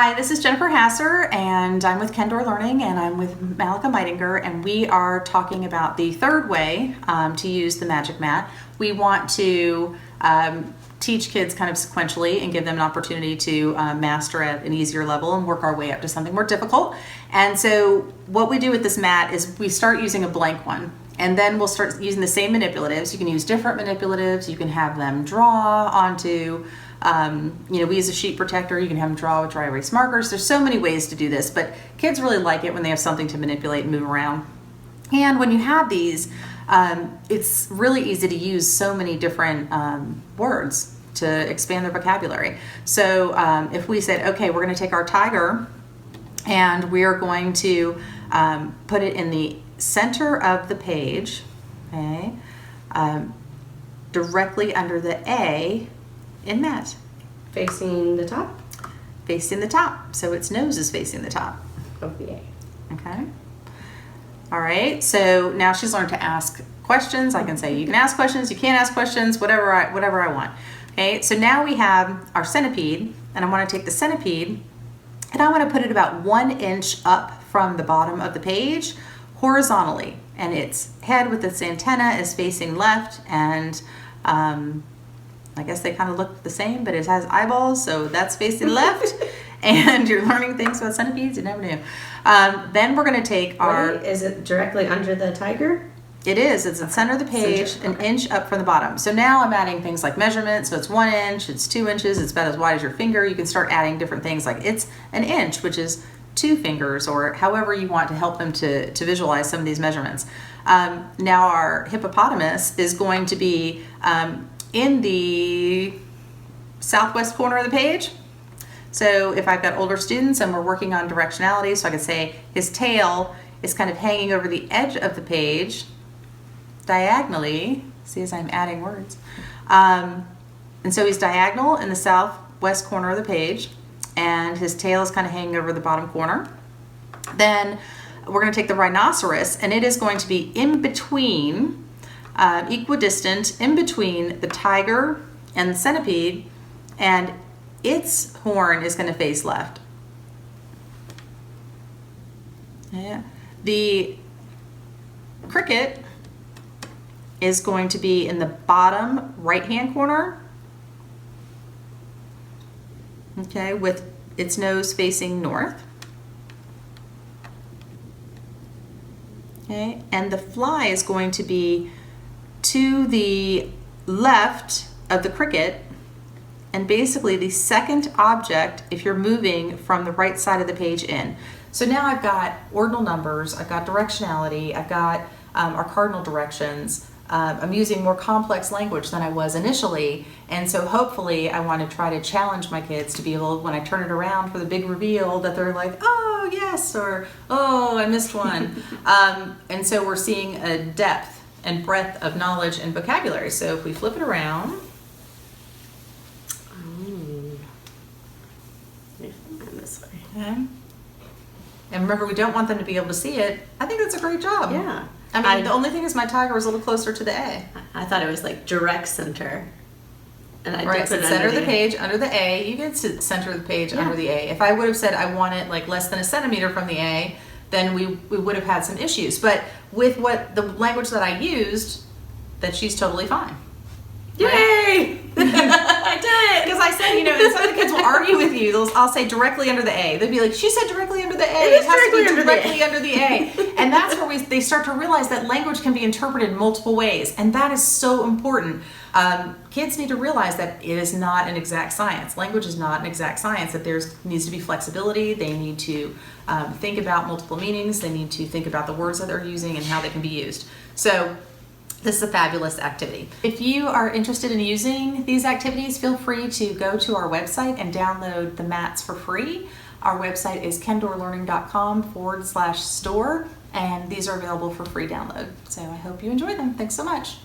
Hi, this is Jennifer Hasser, and I'm with Kendore Learning, and I'm with Malika Meidinger, and we are talking about the third way to use the Magic Mat. We want to teach kids kind of sequentially and give them an opportunity to master at an easier level and work our way up to something more difficult. And so what we do with this mat is we start using a blank one, and then we'll start using the same manipulatives. You can use different manipulatives. You can have them draw onto we use a sheet protector. You can have them draw with dry erase markers. There's so many ways to do this, but kids really like it when they have something to manipulate and move around. And when you have these, it's really easy to use so many different words to expand their vocabulary. So if we said, okay, we're going to take our tiger and we are going to put it in the center of the page, okay, directly under the A in mat. Facing the top? Facing the top. So its nose is facing the top Of the A. Okay. All right. So now she's learned to ask questions. I can say you can ask questions, you can't ask questions, whatever I want. Okay. So now we have our centipede, and I want to take the centipede and I want to put it about 1 inch up from the bottom of the page horizontally, and its head with its antenna is facing left, and I guess they kind of look the same, but it has eyeballs, so that's facing left. And you're learning things about centipedes you never knew. Then we're going to take our... Is it directly under the tiger? It is. It's the center of the page, an inch up from the bottom. So now I'm adding things like measurement. So it's 1 inch, it's 2 inches, it's about as wide as your finger. You can start adding different things like it's an inch, which is 2 fingers, or however you want to help them to visualize some of these measurements. Now our hippopotamus is going to be in the southwest corner of the page. So if I've got older students and we're working on directionality, so I can say his tail is kind of hanging over the edge of the page diagonally. See, as I'm adding words. And so he's diagonal in the southwest corner of the page, and his tail is kind of hanging over the bottom corner. Then we're going to take the rhinoceros, and it is going to be in between, equidistant, in between the tiger and the centipede, and its horn is going to face left. Yeah. The cricket is going to be in the bottom right-hand corner, okay, with its nose facing north. Okay, and the fly is going to be to the left of the cricket, and basically the second object if you're moving from the right side of the page in. So now I've got ordinal numbers, I've got directionality, I've got our cardinal directions. I'm using more complex language than I was initially, and so hopefully I want to try to challenge my kids to be able, when I turn it around for the big reveal, that they're like, oh yes, or oh, I missed one. And so we're seeing a depth and breadth of knowledge and vocabulary. So if we flip it around, This way. okay. And remember, we don't want them to be able to see it. I think that's a great job. Yeah. I mean, the only thing is my tiger was a little closer to the A. I thought it was like direct center. And I Right, so center of the page under the A. You get to center of the page under the A. If I would have said I want it like less than a centimeter from the A, then we would have had some issues. But with what the language that I used, that she's totally fine. Yay! Right? I did it! Because I said, and some of the kids will argue with you. I'll say directly under the A. They'd be like, she said directly under the A. It has to be directly under the A. And that's where they start to realize that language can be interpreted in multiple ways. And that is so important. Kids need to realize that it is not an exact science. Language is not an exact science, that there needs to be flexibility. They need to think about multiple meanings. They need to think about the words that they're using and how they can be used. So this is a fabulous activity. If you are interested in using these activities, feel free to go to our website and download the mats for free. Our website is kendorelearning.com/store, and these are available for free download. So I hope you enjoy them. Thanks so much.